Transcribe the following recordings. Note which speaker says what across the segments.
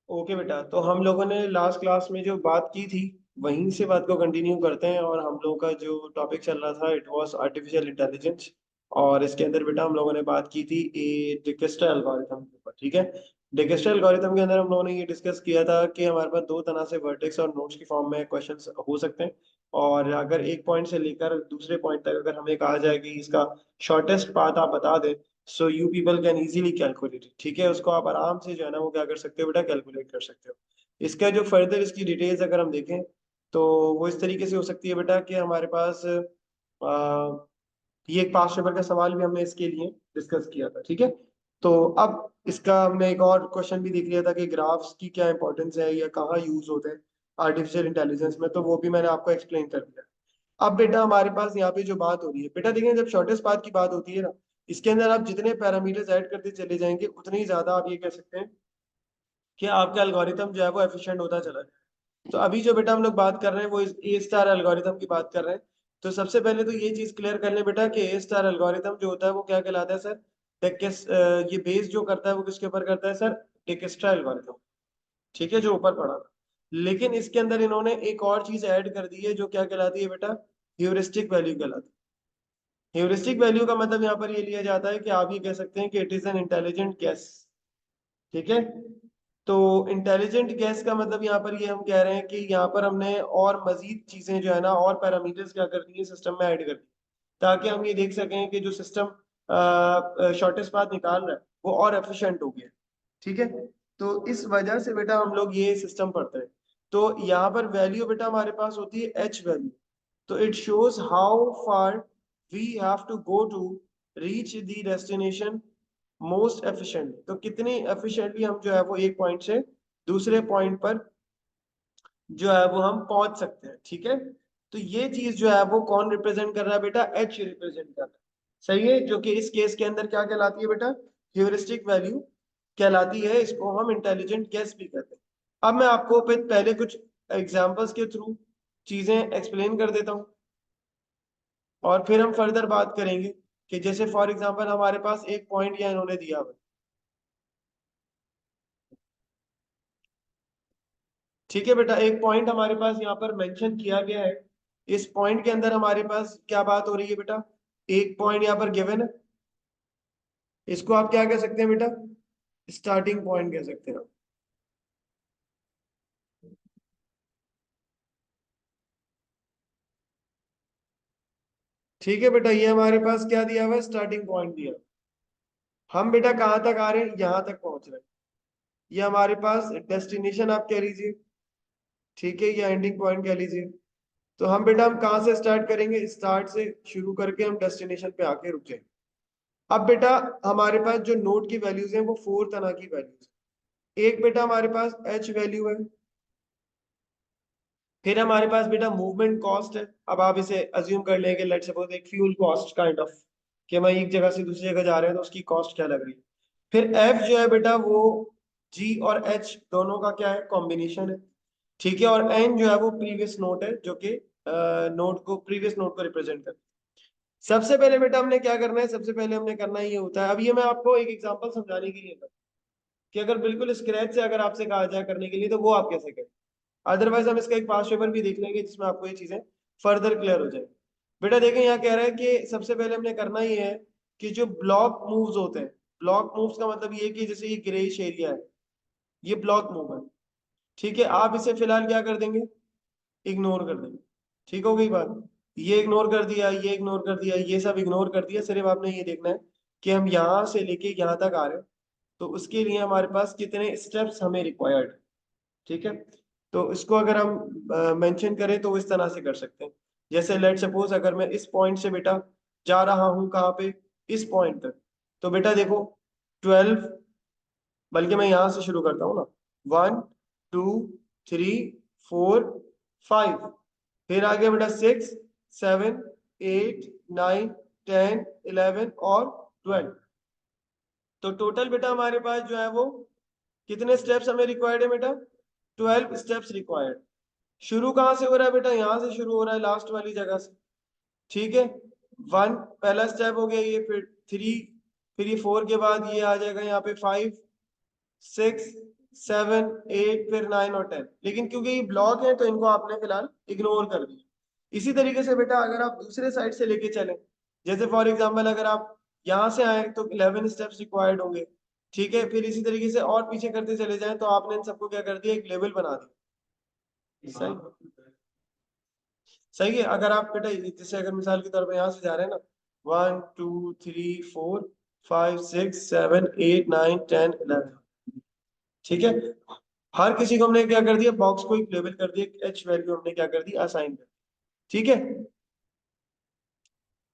Speaker 1: Okay बेटा, तो हम लोगों ने लास्ट क्लास में जो बात की थी वहीं से बात को कंटिन्यू करते हैं। और हम लोगों का जो टॉपिक चल रहा था इट वाज आर्टिफिशियल इंटेलिजेंस। और इसके अंदर बेटा हम लोगों ने बात की थी ए डिकस्ट्रा एल्गोरिथम के ऊपर, ठीक है। डिकस्ट्रा एल्गोरिथम के अंदर हम लोगों ने ये डिस्कस किया था कि हमारे पास दो तरह से वर्टेक्स और नोड्स की फॉर्म में क्वेश्चंस हो सकते हैं। और अगर एक पॉइंट से लेकर दूसरे पॉइंट तक अगर हमें कहा जाए कि इसका शॉर्टेस्ट पाथ आप बता दें, so you people can easily calculate it, ठीक है। उसको आप आराम से जो है ना वो क्या कर सकते हो बेटा, कैलकुलेट कर सकते हो। इसका जो फर्दर इसकी डिटेल्स अगर हम देखें तो वो इस तरीके से हो सकती है बेटा कि हमारे पास ये एक पास्ट पेपर का सवाल भी हमने इसके लिए डिस्कस किया था, ठीक है। तो अब इसका हमने एक और क्वेश्चन भी देख लिया था कि ग्राफ्स की क्या इंपॉर्टेंस है या कहाँ यूज होते हैं आर्टिफिशियल इंटेलिजेंस में, तो वो भी मैंने आपको एक्सप्लेन कर दिया। अब बेटा हमारे पास यहाँ पे जो बात हो रही है बेटा, देखिए जब शॉर्टेस्ट पाथ की बात होती है ना, इसके अंदर आप जितने पैरामीटर्स ऐड करते चले जाएंगे उतनी ही ज्यादा आप ये कह सकते हैं कि आपका एल्गोरिथम जो है वो एफिशिएंट होता चला जाए। तो अभी जो बेटा हम लोग बात कर रहे हैं वो ए स्टार एल्गोरिथम की बात कर रहे हैं। तो सबसे पहले तो ये चीज क्लियर कर लें बेटा कि ए स्टार एल्गोरिथम जो होता है वो क्या कहलाता है सर, ये बेस जो करता है वो किसके ऊपर करता है सर, डिकस्ट्रा एल्गोरिथम, ठीक है, जो ऊपर पढ़ा था। लेकिन इसके अंदर इन्होंने एक और चीज ऐड कर दी है जो क्या कहलाती है बेटा, ह्यूरिस्टिक वैल्यू कहलाती है। ह्यूरिस्टिक वैल्यू का मतलब यहाँ पर ये लिया जाता है कि आप ये कह सकते हैं कि it is an intelligent guess, ठीक है। तो इंटेलिजेंट गैस का मतलब यहाँ पर ये हम कह रहे हैं कि यहाँ पर हमने और मजीद चीजें जो है ना और पैरामीटर्स क्या कर दी है सिस्टम में ऐड कर दी, ताकि हम ये देख सकें कि जो सिस्टम शॉर्टेस्ट पाथ निकाल रहा है वो और एफिशिएंट हो गया, ठीक है। तो इस वजह से बेटा हम लोग ये सिस्टम पढ़ते हैं। तो यहाँ पर वैल्यू बेटा हमारे पास होती है एच वैल्यू। तो it shows how far we have to go to reach the destination most efficiently. तो कितनी एफिशिएंटली हम जो है वो एक पॉइंट से दूसरे पॉइंट पर जो है वो हम पहुंच सकते हैं, ठीक है। तो ये चीज जो है वो कौन रिप्रेजेंट कर रहा है बेटा, एच रिप्रेजेंट कर रहा है, सही है। जो कि इस केस के अंदर क्या कहलाती है बेटा, ह्यूरिस्टिक वैल्यू कहलाती है। इसको हम इंटेलिजेंट गेस भी कहते हैं। अब मैं आपको पहले कुछ एग्जांपल्स के थ्रू चीजें एक्सप्लेन कर देता हूं और फिर हम फर्दर बात करेंगे कि जैसे फॉर एग्जांपल हमारे पास एक पॉइंट या इन्होंने दिया हुआ है, ठीक है बेटा। एक पॉइंट हमारे पास यहाँ पर मेंशन किया गया है। इस पॉइंट के अंदर हमारे पास क्या बात हो रही है बेटा, एक पॉइंट यहाँ पर गिवन है। इसको आप क्या कह सकते हैं बेटा, स्टार्टिंग पॉइंट कह सकते हैं आप। ठीक है बेटा, ये हमारे पास क्या दिया हुआ है, स्टार्टिंग पॉइंट दिया। हम बेटा कहाँ तक आ रहे हैं, यहाँ तक पहुंच रहे हैं। ये हमारे पास डेस्टिनेशन आप कह लीजिए, ठीक है, या एंडिंग पॉइंट कह लीजिए। तो हम बेटा हम कहाँ से स्टार्ट करेंगे, स्टार्ट से शुरू करके हम डेस्टिनेशन पे आके रुक जाएंगे। अब बेटा हमारे पास जो नोड की वैल्यूज हैं वो फोर तरह की वैल्यूज। एक बेटा हमारे पास एच वैल्यू है। फिर हमारे पास बेटा मूवमेंट कॉस्ट है। अब आप इसे अज्यूम कर लेंगे, लेट सपोज एक फ्यूल कॉस्ट काइंड ऑफ, कि हम एक जगह से दूसरी जगह जा रहे हैं तो उसकी कॉस्ट क्या लग रही है। फिर एफ जो है बेटा वो जी और एच दोनों का क्या है, कॉम्बिनेशन है, ठीक है। और एन जो है वो प्रीवियस नोट है जो कि नोट को, प्रीवियस नोट को रिप्रेजेंट करता है। सबसे पहले बेटा हमने क्या करना है, सबसे पहले हमने करना ये होता है, अब ये मैं आपको एक एग्जांपल समझाने के लिए कर, कि अगर बिल्कुल स्क्रैच से अगर आपसे कहा जाए करने के लिए तो वो आप कैसे करें। अदरवाइज हम इसका एक पास्ट पेपर भी देख लेंगे जिसमें आपको ये चीजें फर्दर क्लियर हो जाएंगी। बेटा देखें यहाँ कह रहा है कि सबसे पहले हमने करना ये है कि जो ब्लॉक मूव्स होते हैं, ब्लॉक मूव्स का मतलब ये है कि जैसे ये ग्रेइश एरिया है, ये ब्लॉक मूव है, ठीक है। आप इसे फिलहाल क्या कर देंगे, इग्नोर कर देंगे, ठीक हो गई बात। ये इग्नोर कर दिया, ये इग्नोर कर दिया, ये सब इग्नोर कर दिया। सिर्फ आपने ये देखना है कि हम यहाँ से लेके यहाँ तक आ रहे हैं, तो उसके लिए हमारे पास कितने स्टेप्स हमें रिक्वायर्ड, ठीक है। तो इसको अगर हम मेंशन करें तो इस तरह से कर सकते हैं। जैसे लेट सपोज अगर मैं इस पॉइंट से बेटा जा रहा हूं कहाँ पे, इस पॉइंट तक, तो बेटा देखो 12, बल्कि मैं यहां से शुरू करता हूँ ना, 1 2 3 4 5, फिर आगे बेटा 6 7 8 9 10 11 और 12। तो टोटल बेटा हमारे पास जो है वो कितने स्टेप्स हमें रिक्वायर्ड है बेटा, 12 स्टेप्स रिक्वायर्ड। शुरू कहाँ से हो रहा है बेटा, यहाँ से शुरू हो रहा है लास्ट वाली जगह से, ठीक है। 1 पहला स्टेप हो गया ये, फिर 3, फिर ये 4 के बाद ये आ जाएगा यहाँ पे 5, 6 7 8 फिर 9 और 10, लेकिन क्योंकि ये ब्लॉक है तो इनको आपने फिलहाल इग्नोर कर दिया। इसी तरीके से बेटा अगर आप दूसरे साइड से लेके चले, जैसे फॉर एग्जांपल अगर आप यहाँ से आए तो 11 स्टेप्स रिक्वायर्ड होंगे, ठीक है। फिर इसी तरीके से और पीछे करते चले जाएं तो आपने इन सबको क्या कर दिया, एक लेवल बना दिया। सही, सही है। अगर आप बेटा जैसे अगर मिसाल के तौर पर यहाँ से जा रहे हैं ना, 1 2 3 4 5 6 7 8 9 10 11, ठीक है। हर किसी को हमने क्या कर दिया, बॉक्स को एक लेबल कर दिया, एच वैल्यू हमने क्या कर दी, असाइन कर दी, ठीक है।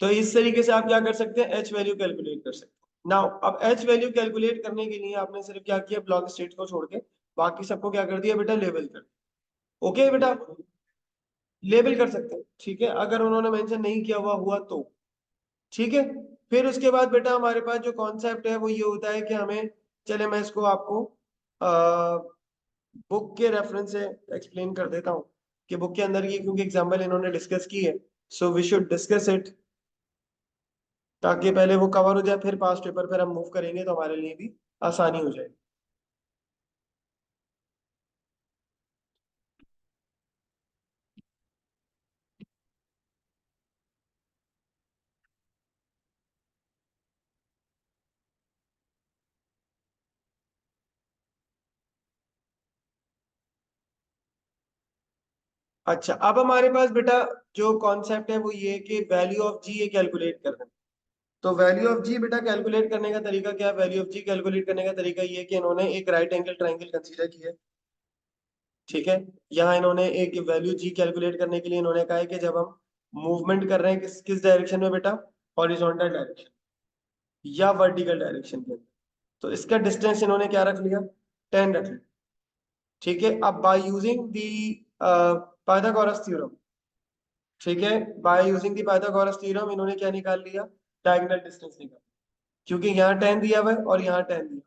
Speaker 1: तो इस तरीके से आप क्या कर सकते हैं, एच वैल्यू कैलकुलेट कर सकते हैं। नाउ अब एच वैल्यू कैलकुलेट करने के लिए आपने सिर्फ क्या किया, ब्लॉक स्टेट को छोड़ के बाकी सबको क्या कर दिया बेटा, लेबल कर दिया। ओके बेटा, लेबल कर सकते हैं, ठीक है, अगर उन्होंने मेंशन नहीं किया हुआ हुआ तो, ठीक है। फिर उसके बाद बेटा हमारे पास जो कॉन्सेप्ट है वो ये होता है कि हमें, चले मैं इसको आपको बुक के रेफरेंस से एक्सप्लेन कर देता हूँ कि बुक के अंदर ये क्योंकि एग्जाम्पल इन्होंने डिस्कस की है, so we should discuss it, ताकि पहले वो कवर हो जाए, फिर पास्ट पेपर पर हम मूव करेंगे तो हमारे लिए भी आसानी हो जाएगी। अच्छा, अब हमारे पास बेटा जो कॉन्सेप्ट है वो ये है कि वैल्यू ऑफ जी ये कैलकुलेट करना है। तो वैल्यू ऑफ जी बेटा कैलकुलेट करने का तरीका क्या है, वैल्यू ऑफ जी कैलकुलेट करने का तरीका ये है कि इन्होंने एक राइट एंगल ट्राइंगल कंसीडर किया है, ठीक है। यहाँ इन्होंने एक वैल्यू जी कैलकुलेट करने के लिए इन्होंने कहा है कि जब हम मूवमेंट कर रहे हैं किस किस डायरेक्शन में बेटा, हॉरिजॉन्टल डायरेक्शन या वर्टिकल डायरेक्शन के अंदर, तो इसका डिस्टेंस इन्होंने क्या रख लिया, 10 रख लिया, ठीक है। अब by using the Pythagoras theorem, ठीक है, by using the Pythagoras theorem इन्होंने क्या निकाल लिया, डायगोनल डिस्टेंस निकाल, क्योंकि यहाँ 10 दिया हुआ है और यहाँ 10 दिया,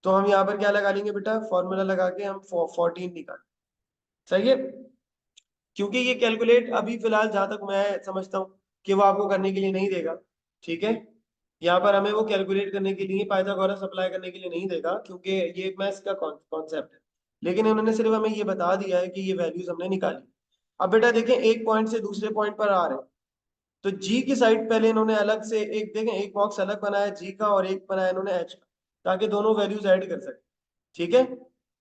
Speaker 1: तो हम यहाँ पर क्या लगा लेंगे बेटा, फॉर्मूला लगा के हम 14 निकाल, सही है। क्योंकि ये कैलकुलेट अभी फिलहाल जहां तक मैं समझता हूँ कि वो आपको करने के लिए नहीं देगा, ठीक है। यहाँ पर हमें वो कैलकुलेट करने के लिए पाइथागोरस अप्लाई करने के लिए नहीं देगा, क्योंकि ये मैथ्स का कॉन्सेप्ट है, लेकिन उन्होंने सिर्फ हमें ये बता दिया है कि ये वैल्यूज हमने निकाली। अब बेटा देखें, एक पॉइंट से दूसरे पॉइंट पर आ रहे हैं, तो जी की साइड पहले इन्होंने अलग से एक, देखें, एक बॉक्स अलग बनाया जी का और एक बनाया इन्होंने एच का, ताकि दोनों वैल्यूज ऐड कर सके, ठीक है।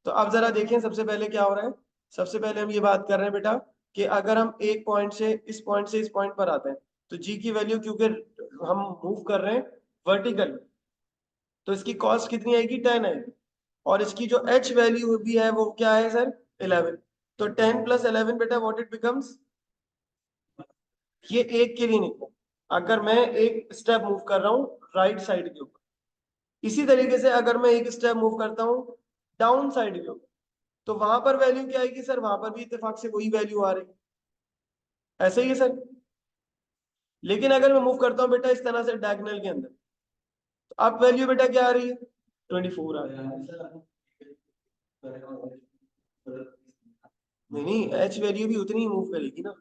Speaker 1: तो अब जरा देखें सबसे पहले क्या हो रहा है, सबसे पहले हम ये बात कर रहे हैं बेटा कि अगर हम एक पॉइंट से इस पॉइंट पर आते हैं, तो जी की वैल्यू क्योंकि हम मूव कर रहे हैं वर्टिकल, तो इसकी कॉस्ट कितनी आएगी, 10 आएगी, और इसकी जो एच वैल्यू भी है वो क्या है सर, 11। तो 10 प्लस 11 बेटा व्हाट इट बिकम्स, ये एक के लिए निकला, अगर मैं एक स्टेप मूव कर रहा हूँ राइट साइड के ऊपर, इसी तरीके से अगर मैं एक स्टेप मूव करता हूँ डाउन साइड के ऊपर, तो वहां पर वैल्यू क्या आएगी सर, वहां पर भी इत्तेफाक से वही वैल्यू आ रही है, ऐसे ही है सर। लेकिन अगर मैं मूव करता हूँ बेटा इस तरह से डायगोनल के अंदर, तो अब वैल्यू बेटा क्या आ रही है, 24 आ रही है। नहीं नहीं, एच वैल्यू भी उतनी ही मूव करेगी ना।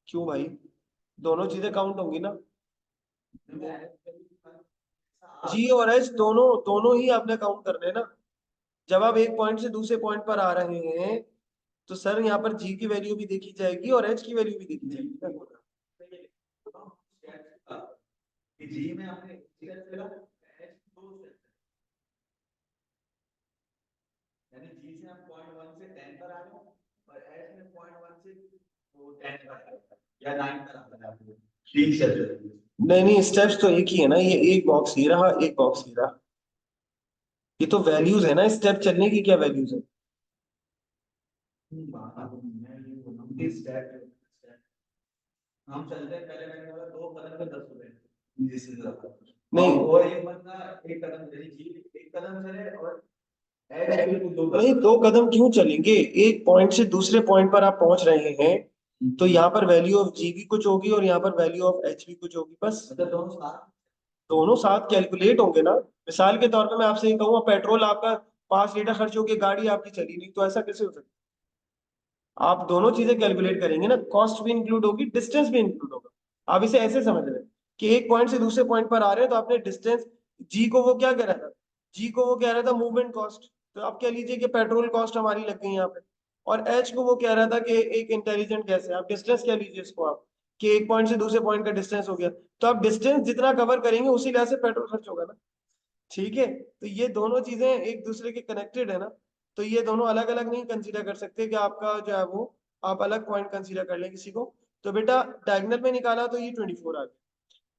Speaker 1: क्यों भाई, दोनों चीजें काउंट होंगी ना, जी और एच दोनों दोनों ही आपने काउंट करने हैं ना। जब आप एक पॉइंट से दूसरे पॉइंट पर आ रहे हैं तो सर यहाँ पर जी की वैल्यू भी देखी जाएगी और एच की वैल्यू भी देखी जाएगी। नहीं नहीं, स्टेप्स तो एक ही है ना, ये एक बॉक्स ही रहा, एक बॉक्स ही रहा, ये तो वैल्यूज है ना, स्टेप चलने की क्या वैल्यूज है। नहीं नहीं, दो कदम क्यों चलेंगे, एक पॉइंट से दूसरे पॉइंट पर आप पहुंच रहे हैं, तो यहाँ पर वैल्यू ऑफ जी भी कुछ होगी और यहाँ पर वैल्यू ऑफ एच भी कुछ होगी, बस दोनों साथ कैलकुलेट होंगे ना। मिसाल के तौर पे मैं आपसे ये कहूँ, पेट्रोल आपका 5 लीटर खर्च होके गाड़ी आपकी चली नहीं, तो ऐसा कैसे हो सकता आप दोनों चीजें कैलकुलेट करेंगे ना, कॉस्ट भी इंक्लूड होगी, डिस्टेंस भी इंक्लूड होगा। आप इसे ऐसे समझ रहे हैं कि एक पॉइंट से दूसरे पॉइंट पर आ रहे हैं तो आपने डिस्टेंस, जी को वो क्या कह रहा था, जी को वो कह रहा था मूवमेंट कॉस्ट, तो आप कह लीजिए कि पेट्रोल कॉस्ट हमारी लग गई यहाँ पे। और एच को वो कह रहा था कि एक इंटेलिजेंट गैस है, आप डिस्टेंस कह लीजिए इसको आप, कि एक पॉइंट से दूसरे पॉइंट का डिस्टेंस हो गया। तो आप डिस्टेंस जितना कवर करेंगे उसी लिहाज से पेट्रोल खर्च होगा ना। ठीक है, तो ये दोनों चीजें एक दूसरे के कनेक्टेड है ना, तो ये दोनों अलग अलग नहीं कंसीडर कर सकते कि आपका जो है वो आप अलग पॉइंट कंसीडर कर लें किसी को। तो बेटा डायगोनल में निकाला तो ये 24 आ गया।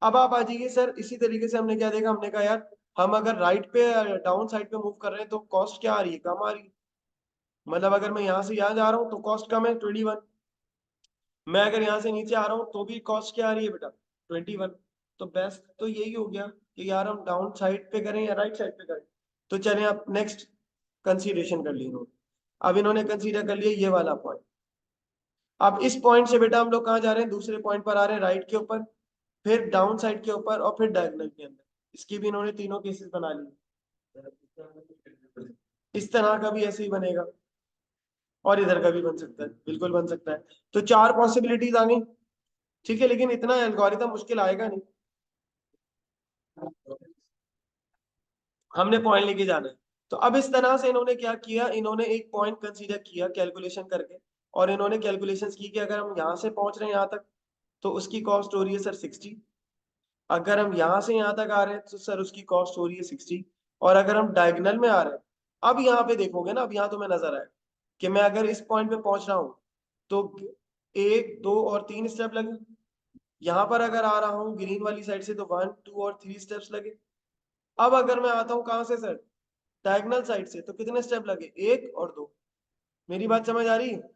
Speaker 1: अब आप आ जाइए सर, इसी तरीके से हमने क्या देखा, हमने कहा यार हम अगर राइट पे डाउन साइड पे मूव कर रहे हैं तो कॉस्ट क्या आ रही है, कम आ रही है। मतलब अगर मैं यहाँ से यहाँ जा रहा हूँ तो कॉस्ट कम है 21, मैं अगर यहाँ से नीचे आ रहा हूँ तो भी कॉस्ट क्या आ रही है बेटा 21। तो बेस्ट तो यही हो गया कि यार हम डाउन साइड पे करें या राइट साइड पे करें। तो चलें आप नेक्स्ट कंसीडरेशन कर ली इन्होंने। अब इन्होंने कंसीडर कर लिया ये वाला पॉइंट। अब इस पॉइंट से बेटा हम लोग कहाँ जा रहे हैं, दूसरे पॉइंट पर आ रहे हैं, राइट के ऊपर, फिर डाउन साइड के ऊपर और फिर डायगोनल के अंदर। इसकी भी इन्होंने तीनों केसेस बना लिए। इस तरह का भी ऐसे ही बनेगा, और इधर का भी बन सकता है, बिल्कुल बन सकता है। तो चार पॉसिबिलिटीज आ गई। ठीक है, लेकिन इतना एल्गोरिथम मुश्किल आएगा नहीं, हमने पॉइंट लेके जाना है। तो अब इस तरह से इन्होंने क्या किया, इन्होंने एक पॉइंट कंसीडर किया कैलकुलेशन करके, और इन्होंने कैलकुलेशंस की कि अगर हम यहाँ से पहुंच रहे हैं यहाँ तक तो उसकी कॉस्ट हो रही है सर 60। अगर हम यहाँ से यहाँ तक आ रहे हैं तो सर उसकी कॉस्ट हो रही है 60। और अगर हम डायगोनल में आ रहे हैं, अब यहाँ पे देखोगे ना, अब यहाँ तो मैं नजर आया कि मैं अगर इस पॉइंट पे पहुंच रहा हूँ तो एक दो और तीन स्टेप लगे। यहाँ पर अगर आ रहा हूँ ग्रीन वाली साइड से तो 1 2 और 3 स्टेप्स लगे। अब अगर मैं आता हूँ कहाँ से सर, डायगोनल साइड से, तो कितने स्टेप लगे, एक और दो। मेरी बात समझ आ रही है,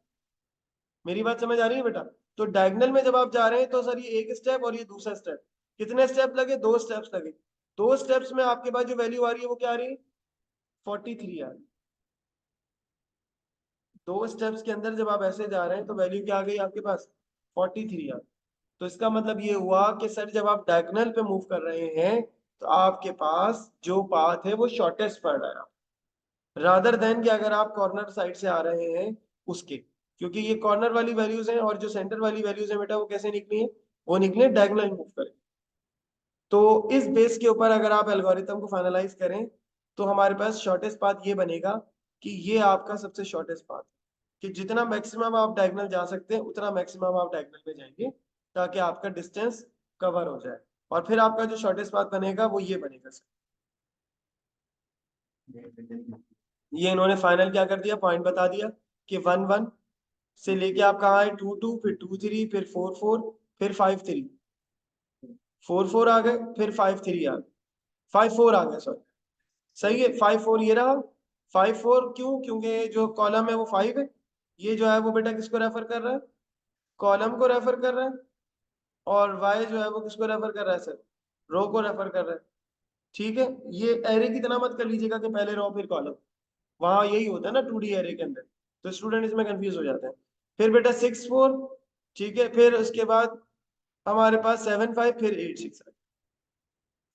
Speaker 1: मेरी बात समझ आ रही है बेटा। तो डायगोनल में जब आप जा रहे हैं तो सर ये एक स्टेप और ये दूसरा स्टेप, कितने स्टेप लगे, दो स्टेप्स लगे। दो स्टेप्स में आपके पास जो वैल्यू आ रही है वो क्या आ रही है, 43 आ रही है। दो स्टेप्स के अंदर जब आप ऐसे जा रहे हैं तो वैल्यू क्या आ गई आपके पास, 43 आ गई। तो इसका मतलब ये हुआ कि सर जब आप डायगोनल पे मूव कर रहे हैं तो आपके पास जो पाथ है वो शॉर्टेस्ट पड़ रहा है, रादर देन कि अगर आप कॉर्नर साइड से आ रहे हैं उसके। क्योंकि ये कॉर्नर वाली वैल्यूज हैं और जो सेंटर वाली वैल्यूज है बेटा वो कैसे निकली है, वो निकले डायगोनल मूव करें। तो इस बेस के ऊपर अगर आप एल्गोरिथम को फाइनलाइज करें तो हमारे पास शॉर्टेस्ट पाथ ये बनेगा कि ये आपका सबसे शॉर्टेस्ट पाथ, कि जितना मैक्सिमम आप डायगोनल जा सकते हैं उतना मैक्सिमम आप डायगोनल में जाएंगे ताकि आपका डिस्टेंस कवर हो जाए। और फिर आपका जो शॉर्टेस्ट पाथ बनेगा वो ये बनेगा सर। ये इन्होंने फाइनल क्या कर दिया, पॉइंट बता दिया कि 1 1 से लेके आप कहाँ आए, 2 2, फिर 2 3, फिर 4 4, फिर 5 3, 4 4 आ गए, फिर 5 3 आ गए, 5 4 आ गए सॉरी। सही है, 5 4 ये रहा। 5 4 क्यों, क्योंकि जो कॉलम है वो 5 है। ये जो है वो बेटा किसको रेफर कर रहा है, कॉलम को रेफर कर रहा है। और वाई जो है वो किसको रेफर कर रहा है सर, रो को रेफर कर रहा है। ठीक है, ये एरे की तरह मत कर लीजिएगा कि पहले रो फिर कॉलम, वहां यही होता है ना 2D एरे के अंदर, तो स्टूडेंट इसमें कंफ्यूज हो जाते हैं। फिर बेटा 6 4, ठीक है, फिर उसके बाद हमारे पास 7 5, फिर 8 6।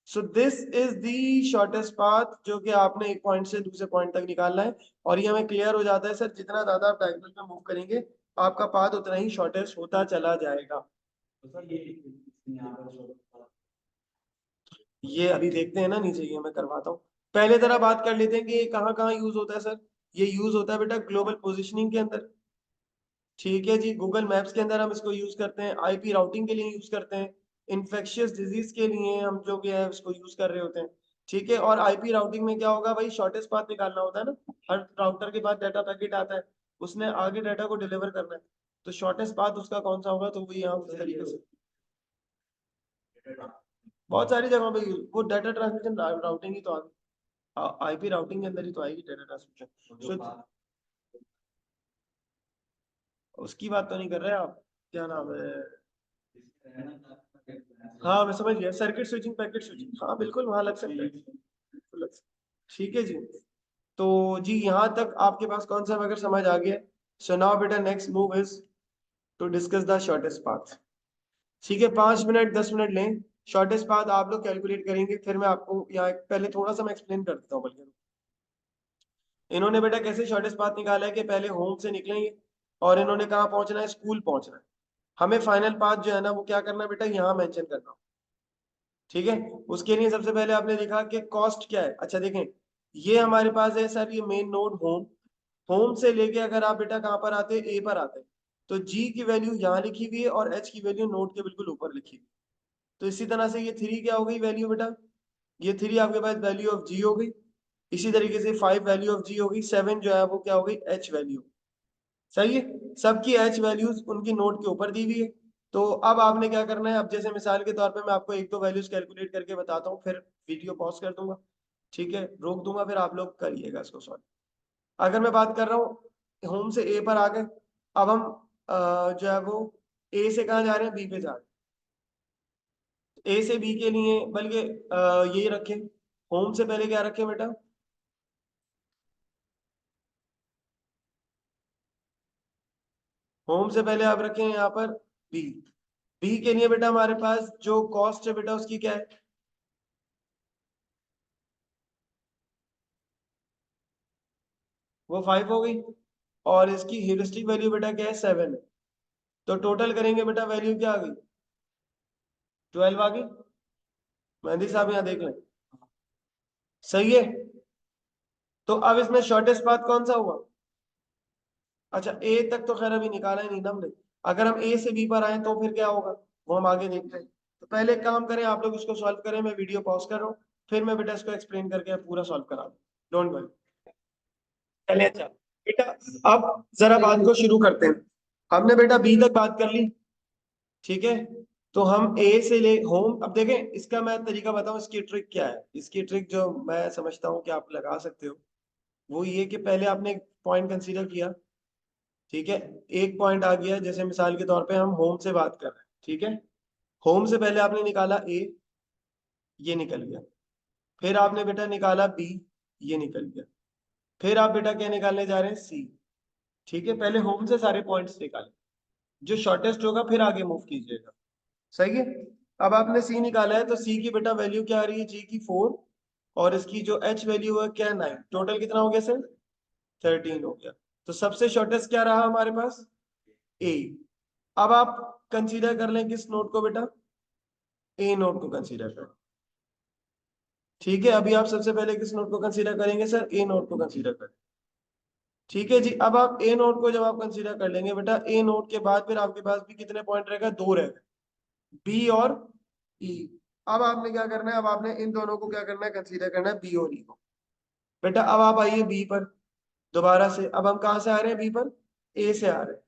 Speaker 1: So this is the shortest path जो कि आपने एक पॉइंट से दूसरे पॉइंट तक निकालना है। और ये हमें क्लियर हो जाता है सर, जितना ज्यादा आप डायगोनल पे मूव करेंगे आपका पाथ उतना ही शॉर्टेस्ट होता चला जाएगा। ये अभी देखते हैं ना नीचे, ये मैं करवाता हूँ। पहले जरा बात कर लेते हैं कि ये कहाँ कहाँ यूज होता है सर। ये यूज होता है बेटा ग्लोबल पोजिशनिंग के अंदर। ठीक है जी, गूगल मैप्स के अंदर हम इसको यूज करते हैं, आईपी राउटिंग के लिए यूज करते हैं, इन्फेक्शियस डिजीज के लिए हम जो भी है उसको यूज कर रहे होते हैं। ठीक है, और आईपी राउटिंग में क्या होगा भाई, शॉर्टेस्ट पाथ निकालना होता है ना। हर राउटर के पास डाटा पैकेट आता है, उसने आगे डाटा को डिलीवर करना है, तो शॉर्टेस्ट पाथ उसका कौन सा होगा, तो वो यहाँ उस तरीके से बहुत सारी जगहों पे वो डाटा ट्रांसमिशन राउटिंग ही तो आ आईपी राउटिंग के अंदर ही तो आएगी डाटा ट्रांसमिशन। उसकी बात तो नहीं कर रहे आप, क्या नाम है, हाँ मैं समझ गया, सर्किट स्विचिंग पैकेट स्विचिंग, हाँ बिल्कुल वहां लग सकता है, बिल्कुल लग सकता है। ठीक है जी, तो जी यहाँ तक आपके पास कॉन्सेप्ट अगर समझ आ गया, सो नाउ बेटा next move is to discuss the shortest path. ठीक है, 5 मिनट 10 मिनट लें, शॉर्टेस्ट पाथ आप लोग कैलकुलेट करेंगे, फिर मैं आपको यहाँ पहले थोड़ा सा मैं एक्सप्लेन कर देता हूँ बल्कि। इन्होंने बेटा कैसे शॉर्टेस्ट पाथ निकाला है कि पहले होम से निकलेंगे, और इन्होंने कहाँ पहुंचना है, स्कूल पहुंचना है। हमें फाइनल पाथ जो है ना वो क्या करना है बेटा, यहाँ मेंशन करना। ठीक है, उसके लिए सबसे पहले आपने देखा कि कॉस्ट क्या है। अच्छा देखें, ये हमारे पास है सर, ये मेन नोड होम। होम से लेके अगर आप बेटा कहाँ पर आते हैं, ए पर आते हैं, तो जी की वैल्यू यहाँ लिखी हुई है और एच की वैल्यू नोड के बिल्कुल ऊपर लिखी हुई है। तो इसी तरह से ये 3 क्या हो गई वैल्यू बेटा, ये 3 आपके पास वैल्यू ऑफ जी हो गई। इसी तरीके से 5 वैल्यू ऑफ जी हो गई, 7 जो है वो क्या हो गई, एच वैल्यू। सही है, सबकी एच वैल्यूज उनकी नोट के ऊपर दी हुई है। तो अब आपने क्या करना है, अब जैसे मिसाल के तौर पे मैं आपको एक दो वैल्यूज कैलकुलेट करके बताता हूँ, फिर वीडियो पॉज कर दूंगा। ठीक है, रोक दूंगा, फिर आप लोग करिएगा इसको सॉल्व। अगर मैं बात कर रहा हूँ, होम से ए पर आ गए। अब हम जो है वो ए से कहाँ जा रहे हैं, बी पे जा रहे हैं। ए से बी के लिए बल्कि यही रखें, होम से पहले क्या रखें बेटा, होम से पहले आप रखें यहाँ पर बी। बी के लिए बेटा हमारे पास जो कॉस्ट है बेटा उसकी क्या है, वो 5 हो गई। और इसकी ह्यूरिस्टिक वैल्यू बेटा क्या है, 7 है। तो टोटल करेंगे बेटा, वैल्यू क्या आ गई, 12 आ गई। मेहंदी साहब यहाँ देख लें, सही है। तो अब इसमें शॉर्टेस्ट पाथ कौन सा हुआ, अच्छा ए तक तो खैर अभी निकाला ही नहीं ना हमने। अगर हम ए से बी पर आए तो फिर क्या होगा, वो हम आगे देखते हैं। तो पहले एक काम करें, आप लोग इसको सॉल्व करें, मैं वीडियो पॉज कर रहा हूँ, फिर मैं बेटा इसको एक्सप्लेन करके पूरा सॉल्व करा दूँ। Don't worry. चलिए अच्छा बेटा, अब जरा बात को शुरू करते हैं। हमने बेटा बी तक बात कर ली, ठीक है। तो हम ए से ले होम, अब देखें इसका मैं तरीका बताऊं, इसकी ट्रिक क्या है। इसकी ट्रिक जो मैं समझता हूँ कि आप लगा सकते हो, वो ये कि पहले आपने एक पॉइंट कंसीडर किया, ठीक है। एक पॉइंट आ गया, जैसे मिसाल के तौर पे हम होम से बात कर रहे हैं, ठीक है। होम से पहले आपने निकाला ए, ये निकल गया। फिर आपने बेटा निकाला बी, ये निकल गया। फिर आप बेटा क्या निकालने जा रहे हैं, सी। ठीक है, पहले होम से सारे पॉइंट्स निकाले, जो शॉर्टेस्ट होगा फिर आगे मूव कीजिएगा। सही है। अब आपने सी निकाला है, तो सी की बेटा वैल्यू क्या आ रही है, जी की 4, और इसकी जो एच वैल्यू है क्या है, 9। टोटल कितना हो गया सर, 13 हो गया। तो सबसे शॉर्टेस्ट क्या रहा हमारे पास, ए। अब आप कंसीडर कर लें किस नोट को बेटा, ए नोट को कंसीडर करें। ठीक है, अभी आप सबसे पहले किस नोट को कंसीडर करेंगे सर, ए नोट को कंसीडर करें। ठीक है जी, अब आप ए नोट को जब आप कंसीडर कर लेंगे बेटा, ए नोट के बाद फिर आपके पास भी कितने पॉइंट रहेगा, 2 रहेगा, बी और ई। अब आपने क्या करना है, अब आपने इन दोनों को क्या करना है, कंसीडर करना है, बी और ई को। बेटा अब आप आइए बी पर दोबारा से। अब हम कहाँ से आ रहे हैं, बी पर, ए से आ रहे हैं।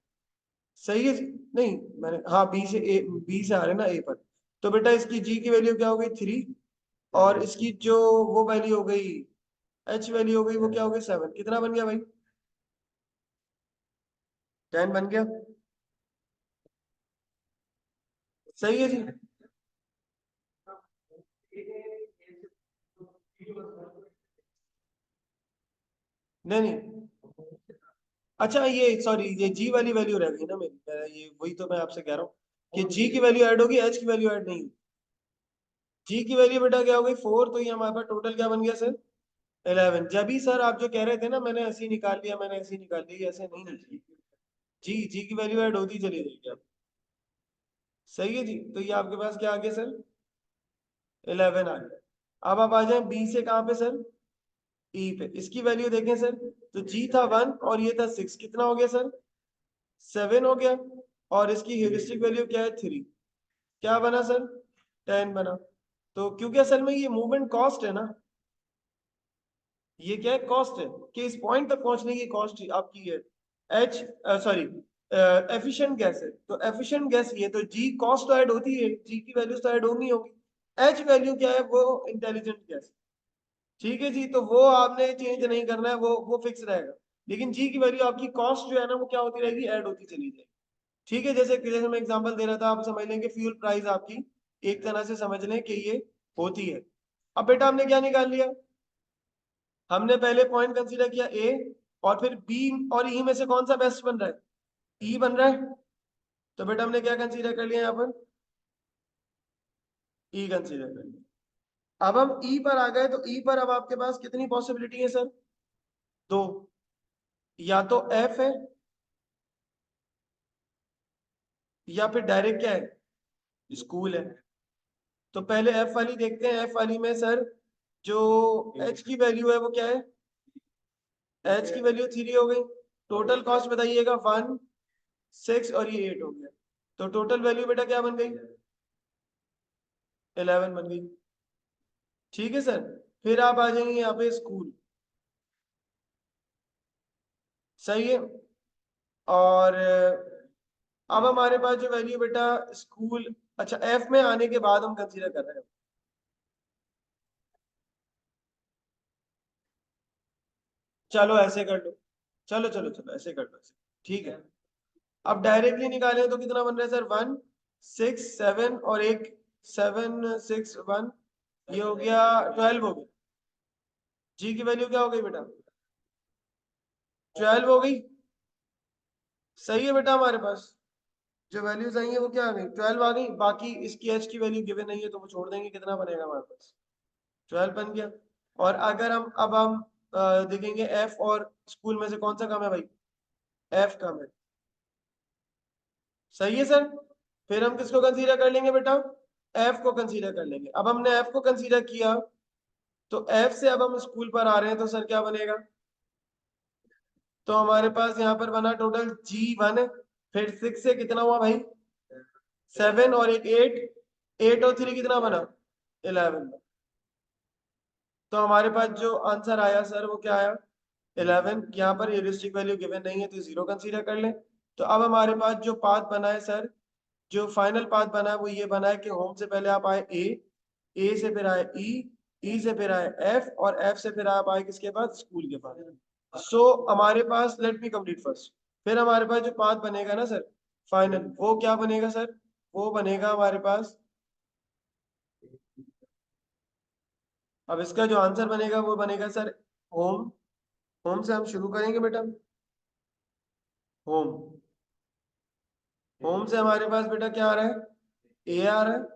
Speaker 1: सही है जी, नहीं मैंने, हाँ बी से ए, बी से आ रहे हैं ना ए पर। तो बेटा इसकी जी की वैल्यू क्या हो गई, 3। और इसकी जो वो वैल्यू हो गई, एच वैल्यू हो गई, वो क्या हो गई, 7। कितना बन गया भाई, 10 बन गया। सही है जी, नहीं नहीं, अच्छा ये सॉरी, ये जी वाली वैल्यू रह गई ना मेरी, ये वही तो मैं आपसे कह रहा हूँ कि जी की वैल्यू ऐड होगी, एच की वैल्यू ऐड नहीं। जी की वैल्यू बेटा क्या हो गई, 4, तो ये हमारे पास टोटल क्या बन गया सर, 11। जब ही सर आप जो कह रहे थे ना, मैंने ऐसे ही निकाल लिया, मैंने ऐसे ही निकाल ली, ऐसे नहीं निकली। जी, जी की वैल्यू ऐड होती चली जाएगी आप। सही है जी, तो ये आपके पास क्या आ गया सर, 11 आ गया। अब आप आ जाए बी से कहाँ पे सर, ई पे। इसकी वैल्यू देखें सर, तो जी था 1 और ये था 6, कितना हो गया सर, 7 हो गया। और इसकी ह्यूरिस्टिक वैल्यू क्या है, 3। क्या बना सर, 10 बना। तो क्योंकि असल में ये मूवमेंट कॉस्ट है ना, ये क्या है, कॉस्ट है, कि इस पॉइंट तक पहुंचने की कॉस्ट आपकी है। एच सॉरी, एफिशिएंट गैस है, तो एफिशिएंट गैस ये, तो जी कॉस्ट तो ऐड होती है, जी की वैल्यू तो ऐड होनी होगी। एच वैल्यू क्या है, वो इंटेलिजेंट गैस। ठीक है जी, तो वो आपने चेंज नहीं करना है, वो फिक्स रहेगा। लेकिन जी की वैल्यू आपकी कॉस्ट जो है ना वो क्या होती रहेगी, ऐड होती चली जाएगी। ठीक है, जैसे जैसे मैं एग्जांपल दे रहा था, आप समझ लेंगे फ्यूल प्राइस आपकी एक तरह से समझ लें कि ये होती है। अब बेटा हमने क्या निकाल लिया, हमने पहले पॉइंट कंसीडर किया ए, और फिर बी और ई में से कौन सा बेस्ट बन रहा है, ई बन रहा है। तो बेटा हमने क्या कंसीडर कर लिया यहाँ पर, ई कंसीडर कर लिया। अब हम ई पर आ गए, तो ई पर अब आपके पास कितनी पॉसिबिलिटी है सर, दो। या तो एफ है, या फिर डायरेक्ट क्या है, स्कूल है। तो पहले एफ वाली देखते हैं। एफ वाली में सर जो एच की वैल्यू है वो क्या है, एच की वैल्यू 3 हो गई। टोटल कॉस्ट बताइएगा 1 6 और ये 8 हो गया। तो टोटल वैल्यू बेटा क्या बन गई, 11 बन गई। ठीक है सर। फिर आप आ जाएंगे यहाँ पे स्कूल, सही है। और अब हमारे पास जो वैल्यू बेटा स्कूल, अच्छा एफ में आने के बाद हम कंसीडर कर रहे हैं। चलो ऐसे कर लो, चलो चलो चलो ऐसे कर लो, ऐसे ठीक है। अब डायरेक्टली निकालें तो कितना बन रहा है सर, 1 6 7 और एक 7 6 1, ये हो गया 12 हो गया। जी की वैल्यू क्या हो गई बेटा, 12 हो गई। सही है बेटा, हमारे पास जो वैल्यूज आई है वो क्या आ गई, 12 आ गई। बाकी इसकी एच की वैल्यू गिवन नहीं है तो वो छोड़ देंगे, कितना बनेगा हमारे पास, 12 बन गया। और अगर हम अब हम देखेंगे एफ और स्कूल में से कौन सा कम है भाई, एफ कम है। सही है सर। फिर हम किसको कंसीडर कर लेंगे बेटा, एफ को कंसीडर कर लेंगे। अब हमने एफ को कंसीडर किया तो एफ से अब हम स्कूल पर आ रहे हैं तो सर क्या बनेगा, तो हमारे पास यहाँ पर बना टोटल G1 है। फिर 6 से कितना हुआ भाई, 7 और एक 8, 8 और 3 कितना बना, 11। तो हमारे पास जो आंसर आया सर वो क्या आया, 11। यहाँ पर ह्यूरिस्टिक वैल्यू गिवन नहीं है तो 0 कंसीडर कर लें। तो अब हमारे पास जो पाथ बना है सर, जो फाइनल पाथ बना है वो ये बना है कि होम से पहले आप आए ए से फिर आए ई से फिर आए एफ, और एफ से फिर आप आए किसके पास, स्कूल के पास। सो हमारे पास, लेट मी कंप्लीट फर्स्ट। फिर हमारे पास जो पाथ बनेगा ना सर फाइनल, वो क्या बनेगा सर, वो बनेगा हमारे पास, अब इसका जो आंसर बनेगा वो बनेगा सर होम। होम से हम शुरू करेंगे बेटा, होम। होम से हमारे पास बेटा क्या आ रहा है, ए आ रहा है।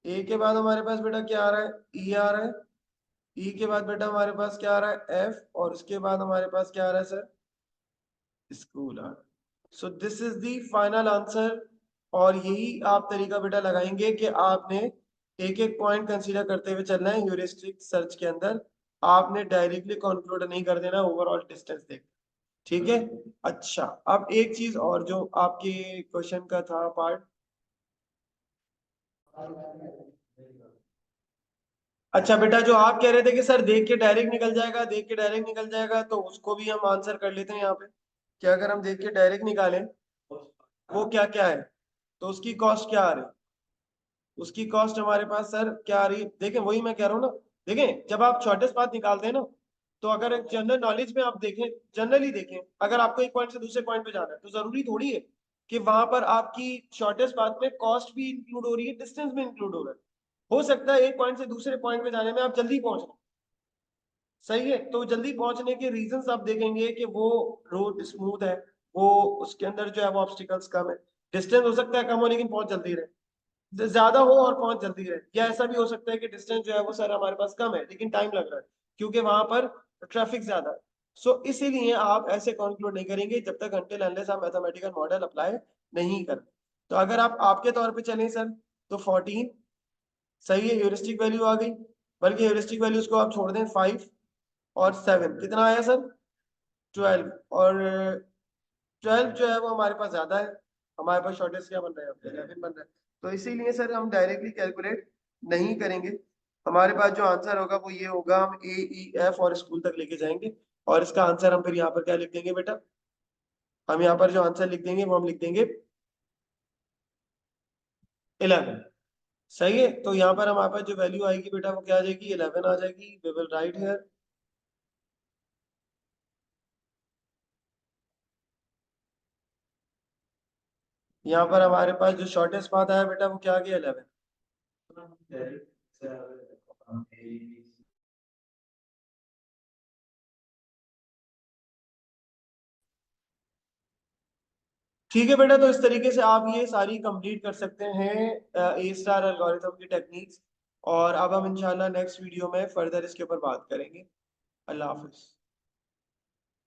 Speaker 1: ए के बाद हमारे पास बेटा क्या आ रहा है, ई आ रहा है। ई के बाद बेटा हमारे पास क्या आ रहा है, एफ, और उसके बाद हमारे पास क्या आ रहा है सर, स्कूल आ रहा है। So this is the final answer. और यही आप तरीका बेटा लगाएंगे कि आपने एक एक पॉइंट कंसीडर करते हुए चलना है ह्यूरिस्टिक सर्च के अंदर। आपने डायरेक्टली कंक्लूड नहीं कर देना ओवरऑल डिस्टेंस देख, ठीक है। अच्छा, अब एक चीज और जो आपके क्वेश्चन का था पार्ट, अच्छा बेटा जो आप कह रहे थे कि सर देख के डायरेक्ट निकल जाएगा, देख के डायरेक्ट निकल जाएगा, तो उसको भी हम आंसर कर लेते हैं यहाँ पे। क्या अगर हम देख के डायरेक्ट निकालें वो क्या क्या है, तो उसकी कॉस्ट क्या आ रही है, उसकी कॉस्ट हमारे पास सर क्या आ रही है, देखें वही मैं कह रहा हूँ ना। देखें जब आप शॉर्टेस्ट पाथ निकालते हैं ना, तो अगर एक जनरल नॉलेज में आप देखें, जनरली देखें, अगर आपको एक पॉइंट से दूसरे पॉइंट पे जाना है तो जरूरी थोड़ी है कि वहां पर आपकी शॉर्टेस्ट पाथ में कॉस्ट भी इंक्लूड हो रही है, डिस्टेंस भी इंक्लूड हो रहा है। हो सकता है एक पॉइंट से दूसरे पॉइंट पे जाने में आप जल्दी पहुंच रहे हैं, सही है, तो जल्दी पहुंचने के रीजंस आप देखेंगे कि वो रोड स्मूथ है, वो उसके अंदर जो है वो ऑब्स्टिकल्स कम है। डिस्टेंस हो सकता है कम हो लेकिन पहुंच जल्दी रहे, ज्यादा हो और पहुंच जल्दी रहे। या ऐसा भी हो सकता है कि डिस्टेंस जो है वो सर हमारे पास कम है लेकिन टाइम लग रहा है क्योंकि वहां पर ट्रैफिक ज्यादा है। सो इसीलिए आप ऐसे कंक्लूड नहीं करेंगे जब तक अनटिल अनलेस आप मैथमेटिकल मॉडल अप्लाई नहीं कर। तो अगर आप आपके तौर पे चलें सर, तो 14 सही है, ह्यूरिस्टिक वैल्यू आ गई। बल्कि ह्यूरिस्टिक वैल्यूज को आप छोड़ दें, 5 और 7 कितना आया सर, 12। और 12 जो है वो हमारे पास ज्यादा है, हमारे पास शॉर्टेज क्या बन रहा है, 11 बन रहा है। तो इसीलिए सर हम डायरेक्टली कैलकुलेट नहीं करेंगे। हमारे पास जो आंसर होगा वो ये होगा, हम ए ई एफ और स्कूल तक लेके जाएंगे। और इसका आंसर हम फिर यहाँ पर क्या लिख देंगे बेटा, हम यहाँ पर जो आंसर लिख देंगे वो हम लिख देंगे 11। सही है, तो यहाँ पर हमारे पास जो वैल्यू आएगी बेटा वो क्या आ जाएगी, 11 आ जाएगी। वी विल राइट हियर, यहाँ पर हमारे पास जो शॉर्टेस्ट पाथ आया बेटा वो क्या आ गया, 11। ठीक है बेटा, तो इस तरीके से आप ये सारी कंप्लीट कर सकते हैं ए स्टार एल्गोरिथम की टेक्निक्स। और अब हम इंशाल्लाह नेक्स्ट वीडियो में फर्दर इसके ऊपर बात करेंगे। अल्लाह हाफिज।